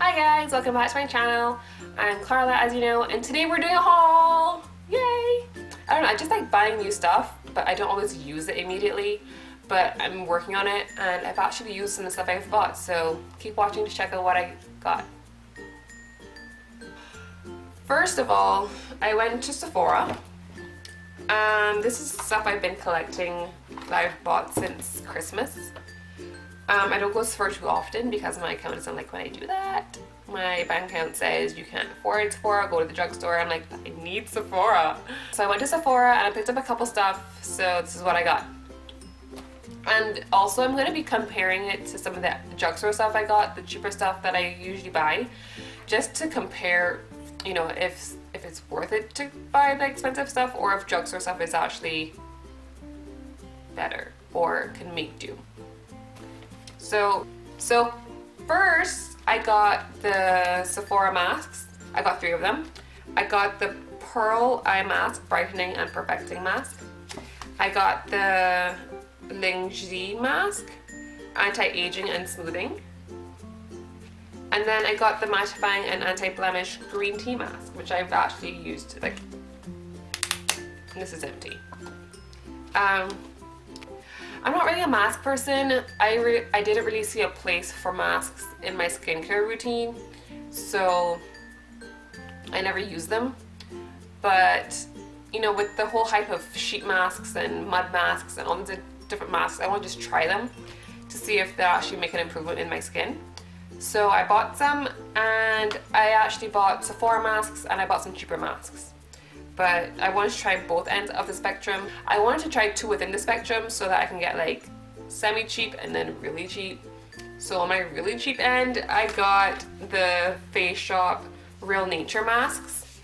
Hi guys, welcome back to my channel. I'm Carla, as you know, and today we're doing a haul! Yay! I don't know, I just like buying new stuff, but I don't always use it immediately. But I'm working on it, and I've actually used some of the stuff I've bought, so keep watching to check out what I got. First of all, I went to Sephora. This is stuff I've been collecting that I've bought since Christmas. I don't go to Sephora too often because my account doesn't like when I do that. My bank account says you can't afford Sephora, go to the drugstore. I'm like, I need Sephora. So I went to Sephora and I picked up a couple stuff, so this is what I got. And also I'm going to be comparing it to some of the drugstore stuff I got, the cheaper stuff that I usually buy, just to compare, you know, if it's worth it to buy the expensive stuff or if drugstore stuff is actually better or can make do. So first I got the Sephora masks. I got 3 of them. I got the Pearl Eye Mask Brightening and Perfecting Mask. I got the Lingzi Mask Anti-Aging and Smoothing. And then I got the Mattifying and Anti-Blemish Green Tea Mask, which I've actually used, like, this is empty. I'm not really a mask person. I didn't really see a place for masks in my skincare routine, so I never used them. But, you know, with the whole hype of sheet masks and mud masks and all the different masks, I want to just try them to see if they actually make an improvement in my skin. So I bought some, and I actually bought Sephora masks and I bought some cheaper masks. But I wanted to try both ends of the spectrum. I wanted to try 2 within the spectrum so that I can get like semi-cheap and then really cheap. So on my really cheap end, I got the Face Shop Real Nature masks.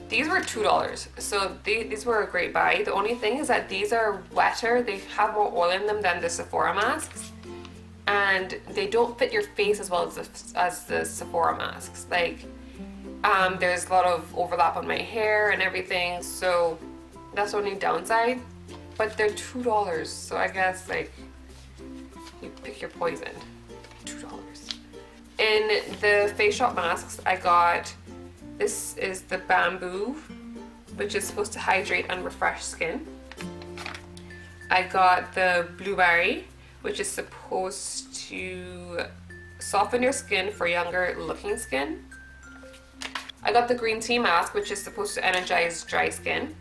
These were $2, so these were a great buy. The only thing is that these are wetter. They have more oil in them than the Sephora masks, and they don't fit your face as well as the Sephora masks. Like, there's a lot of overlap on my hair and everything, so that's the only downside. But they're $2, so I guess like you pick your poison. $2. In the Face Shop masks, I got, this is the Bamboo, which is supposed to hydrate and refresh skin. I got the Blueberry, which is supposed to soften your skin for younger looking skin. I got the Green Tea Mask, which is supposed to energize dry skin.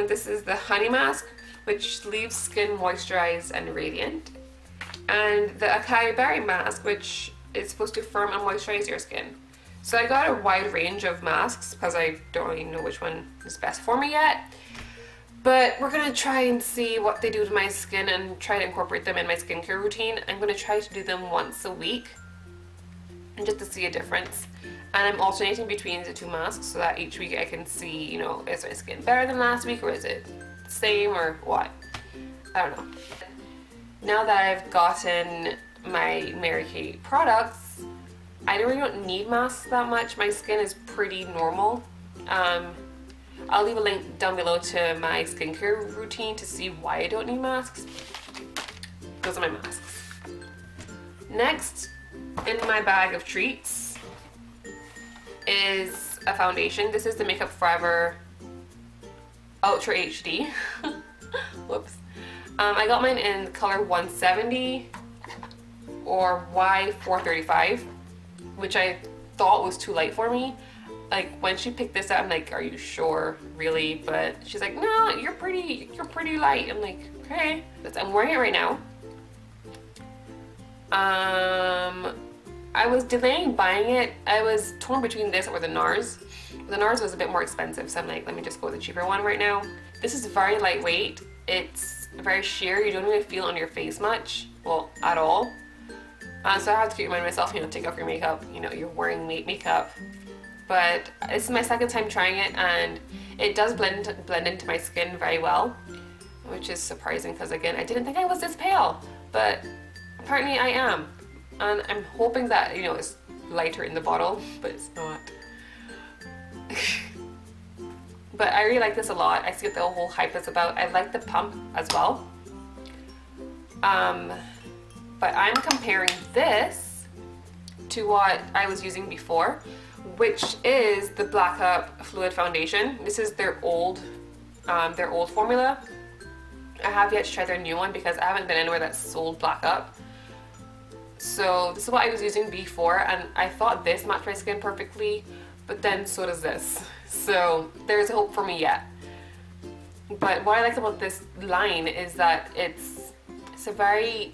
This is the Honey Mask, which leaves skin moisturized and radiant. And the Acai Berry Mask, which is supposed to firm and moisturize your skin. So I got a wide range of masks because I don't really know which one is best for me yet. But we're going to try and see what they do to my skin and try to incorporate them in my skincare routine. I'm going to try to do them once a week, and just to see a difference. And I'm alternating between the 2 masks so that each week I can see, you know, is my skin better than last week or is it the same or what? I don't know. Now that I've gotten my Mary Kate products, I really don't need masks that much. My skin is pretty normal. I'll leave a link down below to my skincare routine to see why I don't need masks. Those are my masks. Next, in my bag of treats is a foundation. This is the Makeup Forever Ultra HD. Whoops. I got mine in color 170 or Y435, which I thought was too light for me. Like, when she picked this up, I'm like, are you sure, really? But she's like, no, you're pretty light. I'm like, okay. I'm wearing it right now. I was delaying buying it. I was torn between this or the NARS. The NARS was a bit more expensive, so I'm like, let me just go with the cheaper one right now. This is very lightweight. It's very sheer. You don't even feel it on your face much, well, at all. So I have to remind myself, you know, take off your makeup. You know, you're wearing makeup. But this is my second time trying it, and it does blend into my skin very well, which is surprising because, again, I didn't think I was this pale, but apparently I am. And I'm hoping that, you know, it's lighter in the bottle, but it's not. But I really like this a lot. I see what the whole hype is about. I like the pump as well. but I'm comparing this to what I was using before, which is the Black Up Fluid Foundation. This is their old formula. I have yet to try their new one because I haven't been anywhere that's sold Black Up. So this is what I was using before, and I thought this matched my skin perfectly, but then so does this. So there's hope for me yet. But what I like about this line is that it's a very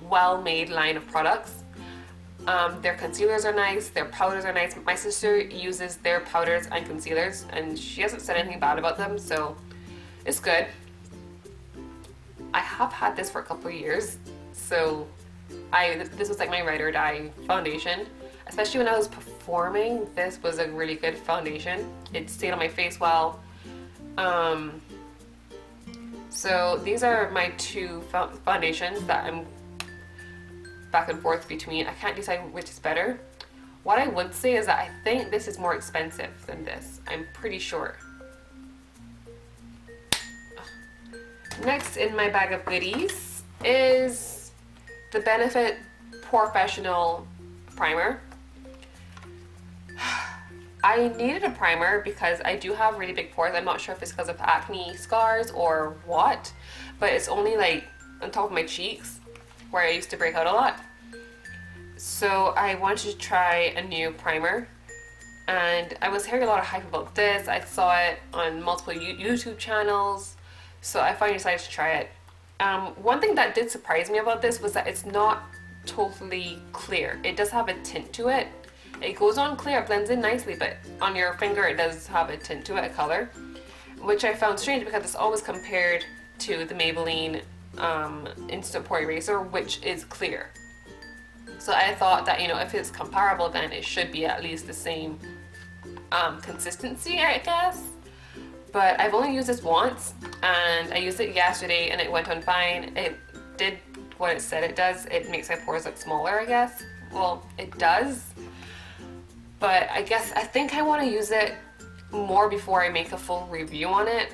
well-made line of products. Their concealers are nice, their powders are nice. My sister uses their powders and concealers, and she hasn't said anything bad about them, so it's good. I have had this for a couple of years, so this was like my ride or die foundation. Especially when I was performing, this was a really good foundation. It stayed on my face well. So these are my two foundations that I'm back and forth between. I can't decide which is better. What I would say is that I think this is more expensive than this. I'm pretty sure. Next in my bag of goodies is the Benefit Professional Primer. I needed a primer because I do have really big pores. I'm not sure if it's because of acne scars or what, but it's only like on top of my cheeks where I used to break out a lot. So I wanted to try a new primer, and I was hearing a lot of hype about this. I saw it on multiple YouTube channels, so I finally decided to try it. One thing that did surprise me about this was that it's not totally clear. It does have a tint to it. It goes on clear, it blends in nicely, but on your finger it does have a tint to it, a color, which I found strange because it's always compared to the Maybelline Instant Pore Eraser, which is clear. So I thought that, you know, if it's comparable, then it should be at least the same consistency, I guess. But I've only used this once, and I used it yesterday and it went on fine. It did what it said it does. It makes my pores look smaller, I guess. Well, it does. But I think I want to use it more before I make a full review on it.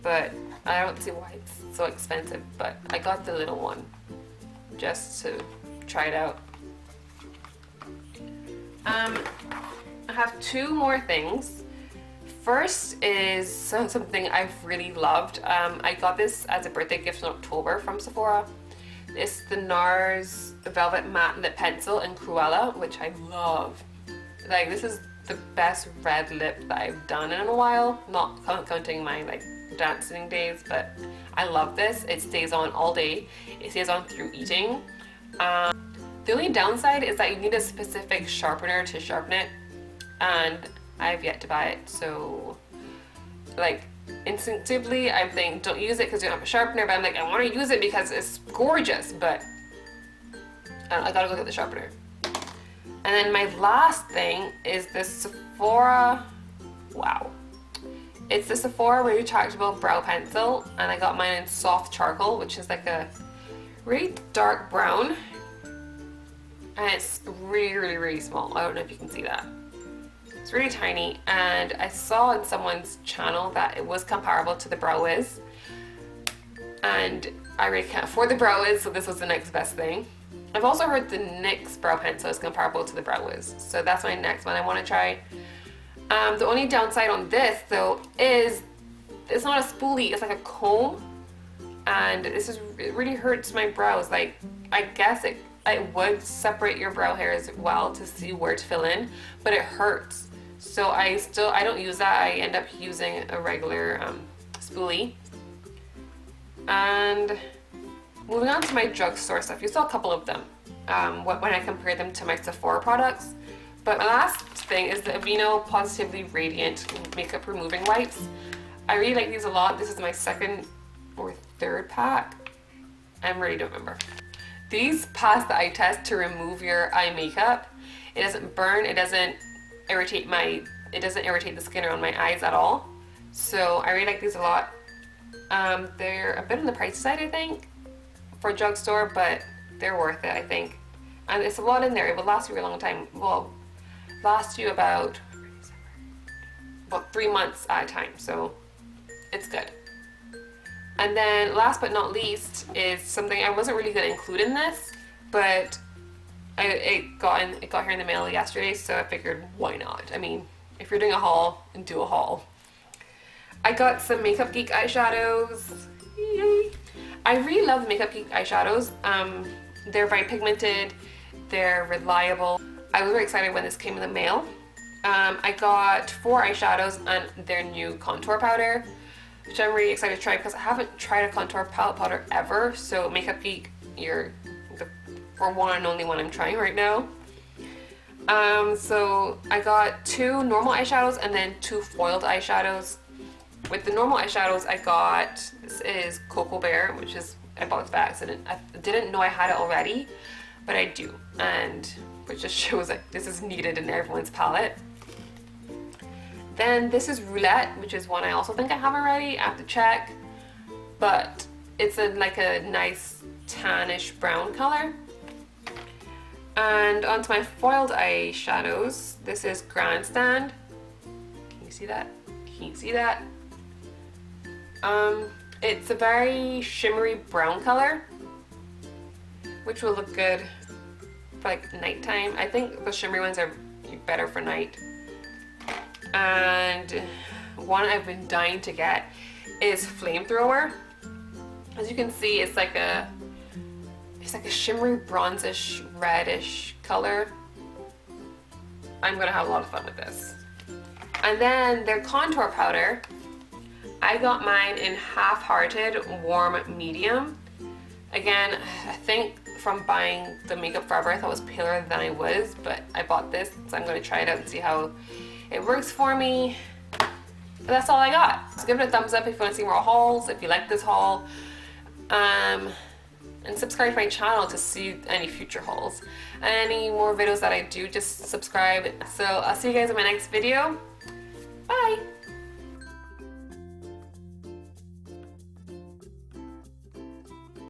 But I don't see why it's so expensive, but I got the little one just to try it out. I have two more things. First is something I've really loved. I got this as a birthday gift in October from Sephora. It's the NARS Velvet Matte Lip Pencil in Cruella, which I love. Like, this is the best red lip that I've done in a while, not counting my like dancing days, but I love this. It stays on all day. It stays on through eating. The only downside is that you need a specific sharpener to sharpen it, and I've yet to buy it, so like instinctively I'm thinking don't use it because you don't have a sharpener, but I'm like, I want to use it because it's gorgeous, but I gotta go get the sharpener. And then my last thing is this Sephora, wow, it's the Sephora Retractable Brow Pencil, and I got mine in soft charcoal, which is like a really dark brown, and it's really, really small. I don't know if you can see that. It's really tiny, and I saw on someone's channel that it was comparable to the Brow Wiz, and I really can't afford the Brow Wiz, so this was the next best thing. I've also heard the NYX brow pencil is comparable to the Brow Wiz, so that's my next one I want to try. The only downside on this though is it's not a spoolie, it's like a comb, and it really hurts my brows. Like, I guess it would separate your brow hairs well to see where to fill in, but it hurts. So I don't use that. I end up using a regular spoolie. And moving on to my drugstore stuff, you saw a couple of them when I compared them to my Sephora products. But my last thing is the Aveeno Positively Radiant Makeup Removing Wipes. I really like these a lot. This is my second or third pack. I really don't remember. These pass the eye test to remove your eye makeup. It doesn't burn, it doesn't irritate the skin around my eyes at all. So I really like these a lot. They're a bit on the pricey side, I think, for a drugstore, but they're worth it, I think. And it's a lot in there. It will last you a long time. Well, last you about 3 months at a time, so it's good. And then last but not least is something I wasn't really going to include in this, but it got here in the mail yesterday, so I figured why not? I mean, if you're doing a haul, do a haul. I got some Makeup Geek eyeshadows. Yay. I really love the Makeup Geek eyeshadows. They're very pigmented, they're reliable. I was very excited when this came in the mail. I got 4 eyeshadows and their new contour powder, which I'm really excited to try because I haven't tried a contour palette powder ever. So Makeup Geek, you're the for one and only one I'm trying right now. So I got 2 normal eyeshadows and then 2 foiled eyeshadows. With the normal eyeshadows I got, this is Cocoa Bear, which is, I bought this by accident. I didn't know I had it already, but I do, and which just shows that this is needed in everyone's palette. Then this is Roulette, which is one I also think I have already. I have to check, but it's like a nice tannish brown color. And onto my foiled eyeshadows. This is Grandstand. Can you see that? Can you see that? It's a very shimmery brown color, which will look good for like nighttime. I think the shimmery ones are better for night. And one I've been dying to get is Flamethrower. As you can see, it's like a shimmery bronzish reddish color. I'm gonna have a lot of fun with this. And then their contour powder, I got mine in Half-Hearted Warm Medium. Again, I think from buying the Makeup Forever I thought it was paler than I was, but I bought this, so I'm going to try it out and see how it works for me. But that's all I got. So give it a thumbs up if you want to see more hauls, if you like this haul. And subscribe to my channel to see any future hauls. And any more videos that I do, just subscribe. So I'll see you guys in my next video. Bye!